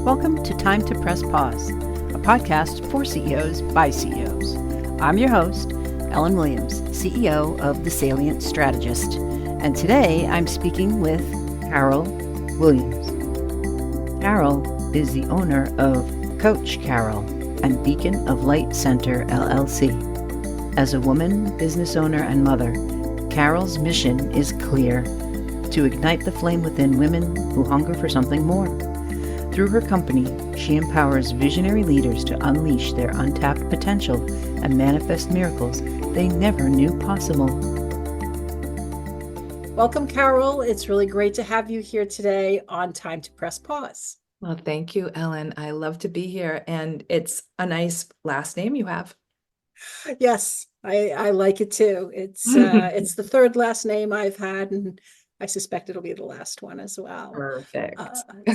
Welcome to Time to Press Pause, a podcast for CEOs by CEOs. I'm your host, Ellen Williams, CEO of the Salient Strategist, and today I'm speaking with Carol Williams. Carol is the owner of Coach Carol and Beacon of Light Center, LLC. As a woman, business owner, and mother, Carol's mission is clear: to ignite the flame within women who hunger for something more. Through her company, she empowers visionary leaders to unleash their untapped potential and manifest miracles they never knew possible. Welcome, Carol. It's really great to have you here today on Time to Press Pause. Well, thank you, Ellen. I love to be here, and it's a nice last name you have. Yes, I like it too. It's the third last name I've had, and I suspect it'll be the last one as well. Perfect.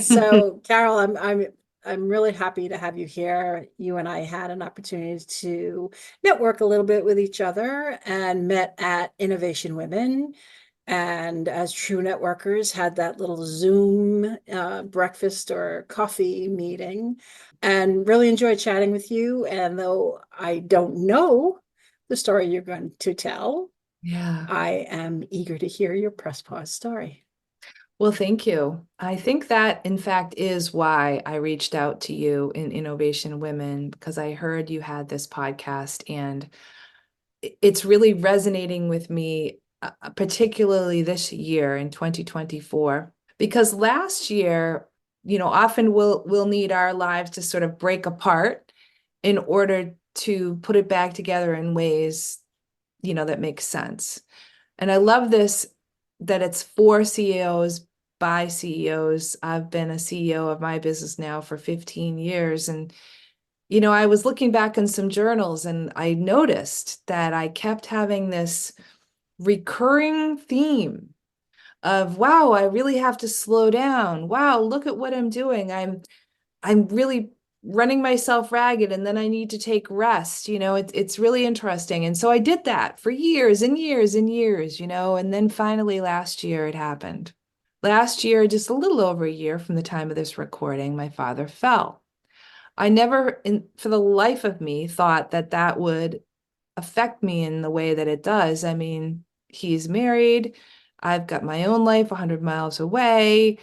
So, Carol, I'm really happy to have you here. You and I had an opportunity to network a little bit with each other and met at Innovation Women. And as true networkers, had that little Zoom breakfast or coffee meeting, and really enjoyed chatting with you. And though I don't know the story you're going to tell, I am eager to hear your press pause story. Well, thank you. I think that, in fact, is why I reached out to you in Innovation Women, because I heard you had this podcast, and it's really resonating with me, particularly this year in 2024, because last year, often we'll need our lives to sort of break apart in order to put it back together in ways, that make sense. And I love this, that it's for CEOs by CEOs. I've been a CEO of my business now for 15 years. And, I was looking back in some journals, and I noticed that I kept having this recurring theme of, wow, I really have to slow down. Wow, look at what I'm doing. I'm really running myself ragged, and then I need to take rest. It's really interesting. And so I did that for years and years and years, and then finally last year it happened. Last year, just a little over a year from the time of this recording, my father fell. I never, for the life of me, thought that would affect me in the way that it does. I mean, he's married. I've got my own life 100 miles away.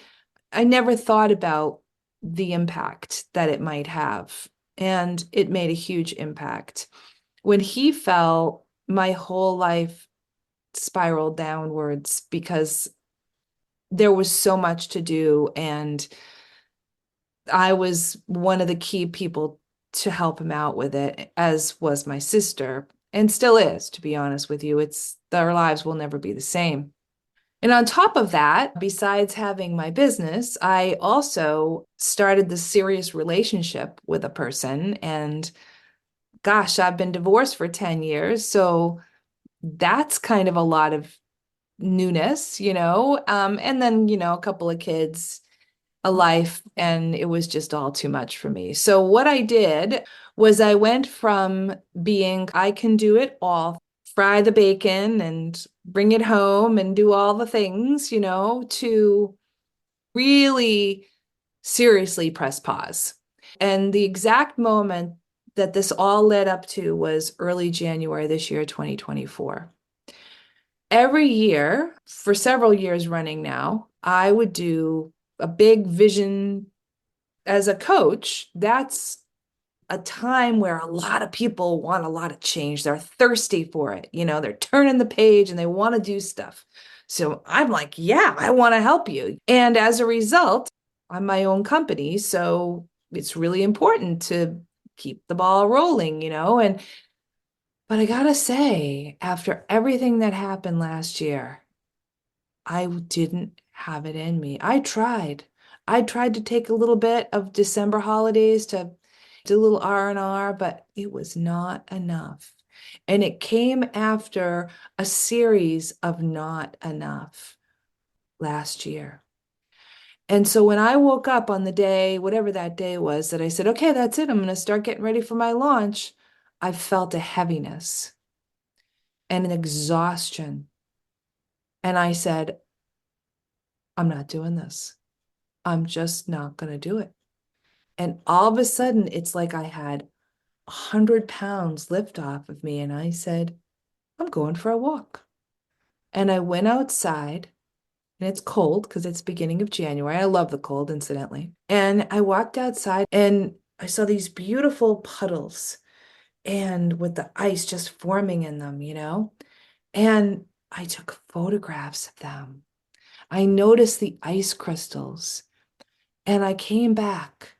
I never thought about the impact that it might have. And it made a huge impact. When he fell, my whole life spiraled downwards because there was so much to do. And I was one of the key people to help him out with it, as was my sister, and still is, to be honest with you. Our lives will never be the same. And on top of that, besides having my business, I also started this serious relationship with a person. And gosh, I've been divorced for 10 years. So that's kind of a lot of newness, and then, a couple of kids, a life, and it was just all too much for me. So what I did was I went from being, I can do it all, fry the bacon and bring it home and do all the things, to really seriously press pause. And the exact moment that this all led up to was early January this year, 2024. Every year, for several years running now, I would do a big vision. As a coach, that's a time where a lot of people want a lot of change. They're thirsty for it. They're turning the page and they want to do stuff. So I'm like, yeah, I want to help you. And as a result, I'm my own company. So it's really important to keep the ball rolling, but I gotta say, after everything that happened last year, I didn't have it in me. I tried. I tried to take a little bit of December holidays to do a little R&R, but it was not enough. And it came after a series of not enough last year. And so when I woke up on the day, whatever that day was, that I said, okay, that's it, I'm going to start getting ready for my launch, I felt a heaviness and an exhaustion. And I said, I'm not doing this. I'm just not going to do it. And all of a sudden, it's like I had 100 pounds lift off of me. And I said, I'm going for a walk. And I went outside, and it's cold because it's beginning of January. I love the cold, incidentally. And I walked outside and I saw these beautiful puddles and with the ice just forming in them, And I took photographs of them. I noticed the ice crystals, and I came back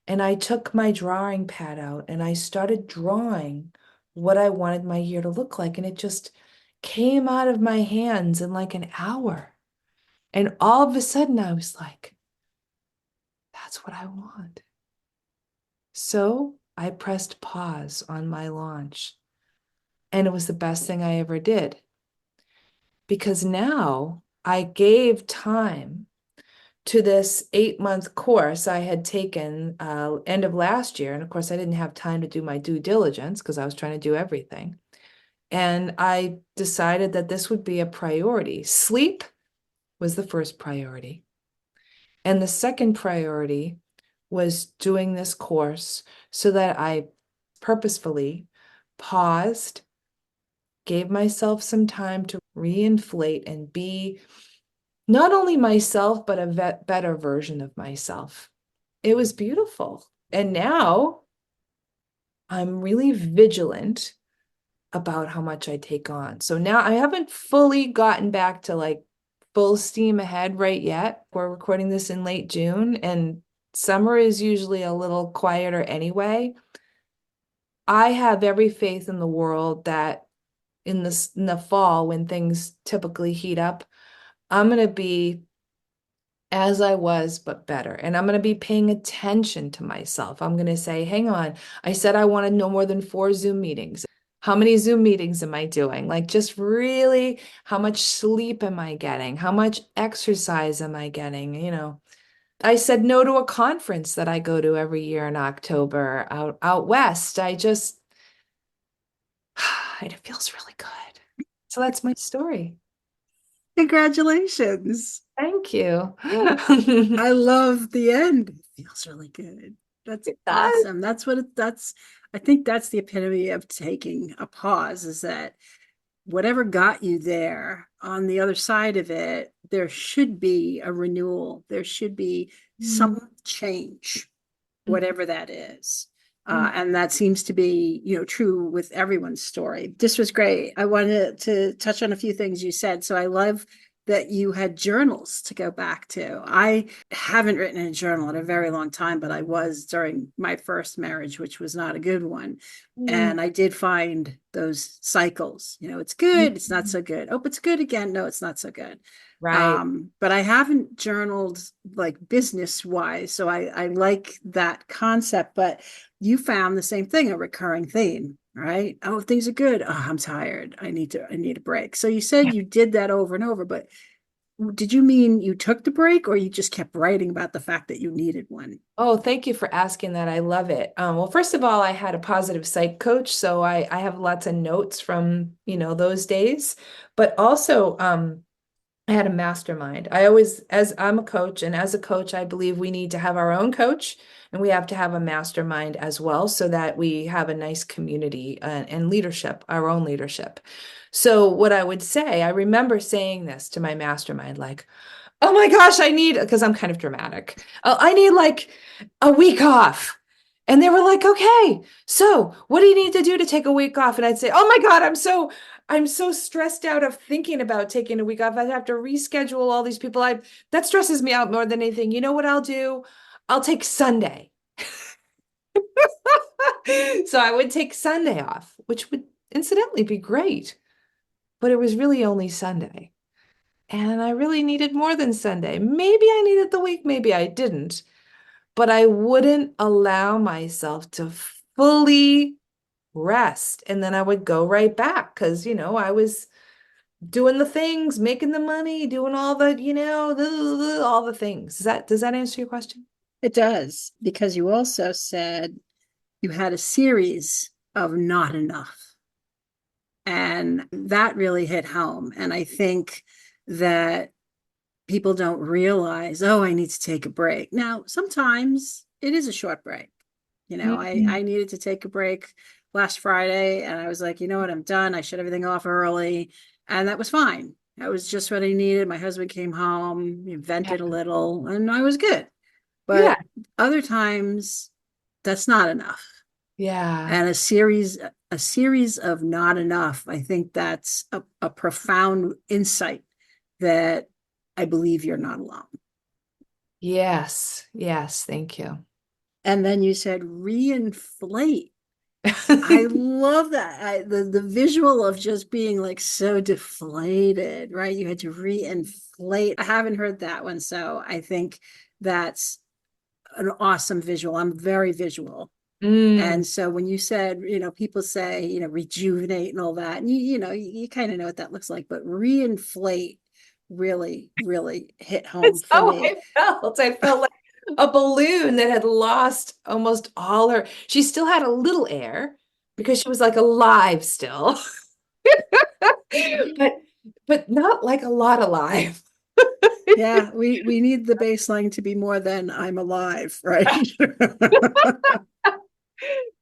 and I took my drawing pad out and I started drawing what I wanted my year to look like. And it just came out of my hands in like an hour. And all of a sudden I was like, that's what I want. So I pressed pause on my launch, and it was the best thing I ever did, because now I gave time to this 8-month course I had taken end of last year. And of course, I didn't have time to do my due diligence because I was trying to do everything. And I decided that this would be a priority. Sleep was the first priority. And the second priority was doing this course so that I purposefully paused, gave myself some time to reinflate and be not only myself, but a better version of myself. It was beautiful. And now I'm really vigilant about how much I take on. So now I haven't fully gotten back to like full steam ahead right yet. We're recording this in late June, and summer is usually a little quieter anyway. I have every faith in the world that in the fall, when things typically heat up, I'm going to be as I was, but better. And I'm going to be paying attention to myself. I'm going to say, hang on, I said I wanted no more than 4 Zoom meetings. How many Zoom meetings am I doing? Like, just really, how much sleep am I getting? How much exercise am I getting? I said no to a conference that I go to every year in October out west. It feels really good. So that's my story. Congratulations. Thank you. I love the end. It feels really good. That's It does. awesome. I think that's the epitome of taking a pause, is that whatever got you there, on the other side of it, there should be a renewal. There should be some change, whatever that is. And that seems to be, true with everyone's story. This was great. I wanted to touch on a few things you said. So I love that you had journals to go back to. I haven't written in a journal in a very long time, but I was during my first marriage, which was not a good one. And I did find those cycles. It's good, it's not so good. Oh, it's good again. No, it's not so good. Right. But I haven't journaled like business wise. So I like that concept, but you found the same thing, a recurring theme, right? Oh, things are good. Oh, I'm tired. I need a break. So you said you did that over and over, but did you mean you took the break, or you just kept writing about the fact that you needed one? Oh, thank you for asking that. I love it. Well, first of all, I had a positive psych coach, so I have lots of notes from, those days. But also, I had a mastermind. As I'm a coach, and as a coach, I believe we need to have our own coach, and we have to have a mastermind as well, so that we have a nice community and leadership, our own leadership. So what I would say, I remember saying this to my mastermind, like, oh my gosh, because I'm kind of dramatic. I need like a week off. And they were like, okay, so what do you need to do to take a week off? And I'd say, oh my God, I'm so stressed out of thinking about taking a week off. I'd have to reschedule all these people. That stresses me out more than anything. You know what I'll do? I'll take Sunday. So I would take Sunday off, which would incidentally be great, but it was really only Sunday. And I really needed more than Sunday. Maybe I needed the week, maybe I didn't, but I wouldn't allow myself to fully rest. And then I would go right back because, I was doing the things, making the money, doing all the, all the things. Does that answer your question? It does, because you also said you had a series of not enough. And that really hit home. And I think that people don't realize, oh, I need to take a break. Now, sometimes it is a short break. I Mhm. needed to take a break last Friday, and I was like, you know what, I'm done. I shut everything off early, and that was fine. That was just what I needed. My husband came home, he Yeah. vented a little, and I was good. Yeah. But other times, that's not enough. Yeah. And a series of not enough, I think that's a profound insight that I believe you're not alone. Yes. Yes. Thank you. And then you said reinflate. I love that. The visual of just being like so deflated, right? You had to reinflate. I haven't heard that one, so I think that's an awesome visual. I'm very visual. Mm, And so when you said, people say, rejuvenate and all that, and you kind of know what that looks like, but reinflate really, really hit home that's for how me. I felt. I felt like a balloon that had lost almost all her. She still had a little air because she was like alive still, but not like a lot alive. Yeah, we need the baseline to be more than I'm alive, right?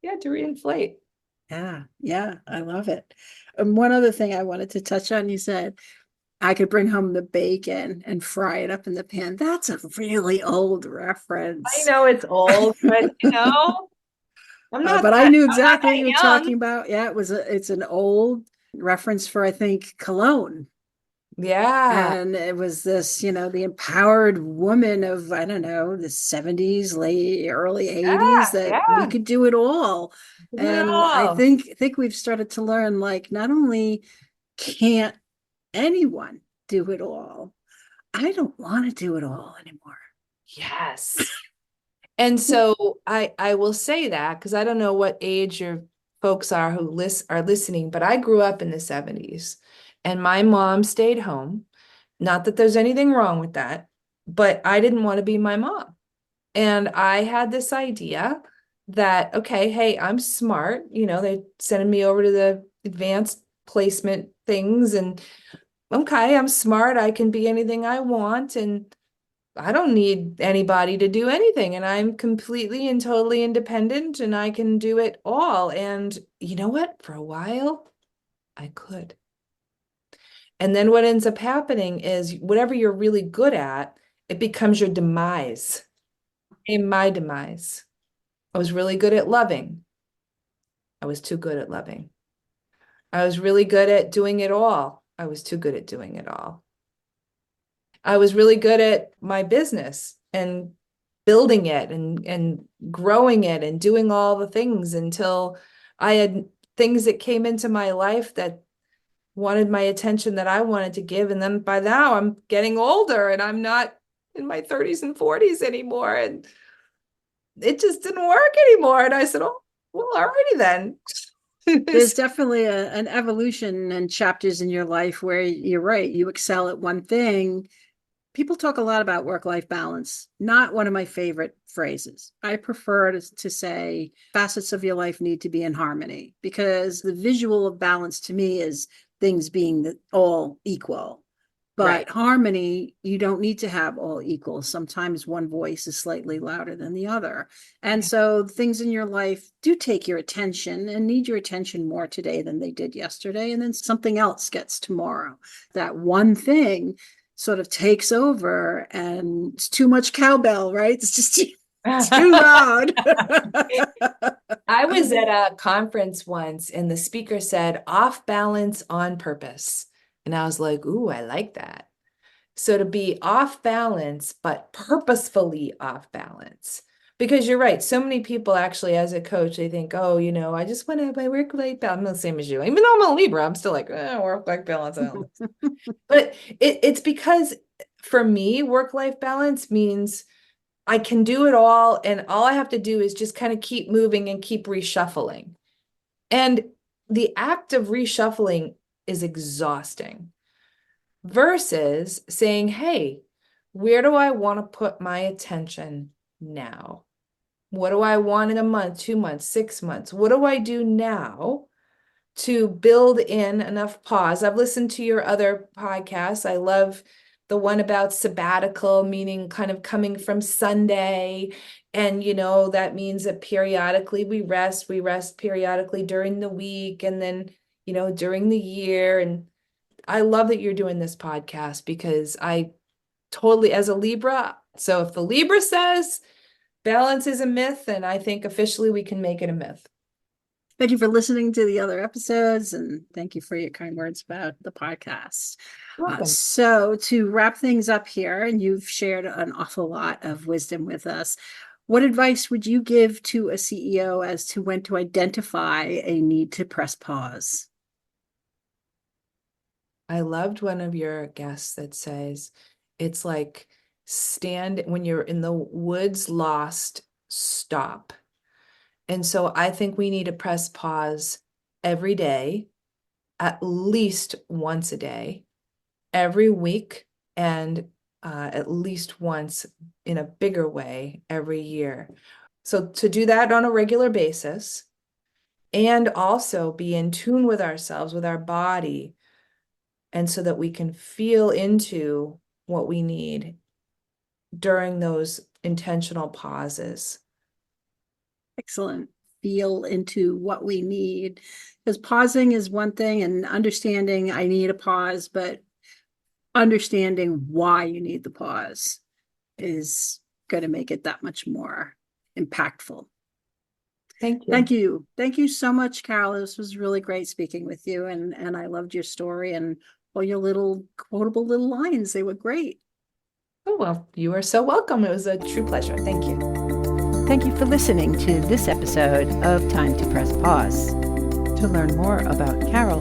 Yeah, to reinflate. Yeah, yeah, I love it. And one other thing I wanted to touch on, you said I could bring home the bacon and fry it up in the pan. That's a really old I reference. know it's old, but I'm not But I knew I'm not exactly what that you were young. talking about. Yeah, it's an old reference for, I think, cologne. Yeah. And it was this, the empowered woman of, I don't know, the 70s, late early 80s, Yeah, that we yeah. could do it all. Do it And I all. think we've started to learn, like, not only can't anyone do it all, I don't want to do it all anymore. Yes. And so I will say that because I don't know what age your folks are who are listening, but I grew up in the 70s and my mom stayed home. Not that there's anything wrong with that, but I didn't want to be my mom. And I had this idea that, okay, hey, I'm smart. They're sending me over to the advanced placement things and okay, I'm smart. I can be anything I want. And I don't need anybody to do anything. And I'm completely and totally independent and I can do it all. And you know what? For a while, I could. And then what ends up happening is whatever you're really good at, it becomes your demise. And my demise. I was really good at loving. I was too good at loving. I was really good at doing it all. I was too good at doing it all. I was really good at my business and building it and growing it and doing all the things until I had things that came into my life that wanted my attention that I wanted to give. And then by now I'm getting older and I'm not in my 30s and 40s anymore. And it just didn't work anymore. And I said, oh, well, alrighty then. There's definitely an evolution and chapters in your life where you're right, you excel at one thing. People talk a lot about work-life balance. Not one of my favorite phrases. I prefer to say facets of your life need to be in harmony, because the visual of balance to me is things being all equal. Right. But harmony, you don't need to have all equal. Sometimes one voice is slightly louder than the other. And so things in your life do take your attention and need your attention more today than they did yesterday. And then something else gets tomorrow. That one thing sort of takes over, and it's too much cowbell, right? It's just too loud. I was at a conference once and the speaker said off balance on purpose. And I was like, ooh, I like that. So to be off balance, but purposefully off balance. Because you're right. So many people actually, as a coach, they think, oh, I just want to have my work-life balance. I'm the same as you. Even though I'm a Libra, I'm still like, work-life balance. But it's because for me, work-life balance means I can do it all, and all I have to do is just kind of keep moving and keep reshuffling. And the act of reshuffling is exhausting versus saying, hey, where do I want to put my attention now? What do I want in a month, 2 months, 6 months? What do I do now to build in enough pause? I've listened to your other podcasts. I love the one about sabbatical, meaning kind of coming from Sunday. And, that means that periodically we rest periodically during the week and then, during the year. And I love that you're doing this podcast because I totally, as a Libra, so if the Libra says balance is a myth, then I think officially we can make it a myth. Thank you for listening to the other episodes, and thank you for your kind words about the podcast. So to wrap things up here, and you've shared an awful lot of wisdom with us, what advice would you give to a CEO as to when to identify a need to press pause? I loved one of your guests that says, it's like when you're in the woods lost, stop. And so I think we need to press pause every day, at least once a day, every week, and at least once in a bigger way every year. So to do that on a regular basis, and also be in tune with ourselves, with our body, and so that we can feel into what we need during those intentional pauses. Excellent. Feel into what we need, because pausing is one thing, and understanding I need a pause, but understanding why you need the pause is going to make it that much more impactful. Thank you. Thank you. Thank you so much, Carol. This was really great speaking with you, and I loved your story and all your little quotable little lines. They were great. Oh, well, you are so welcome. It was a true pleasure. Thank you. Thank you for listening to this episode of Time to Press Pause. To learn more about Carol,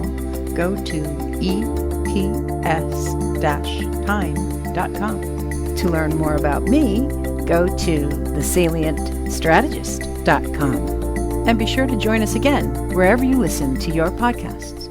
go to eps-time.com. To learn more about me, go to thesalientstrategist.com. And be sure to join us again wherever you listen to your podcasts.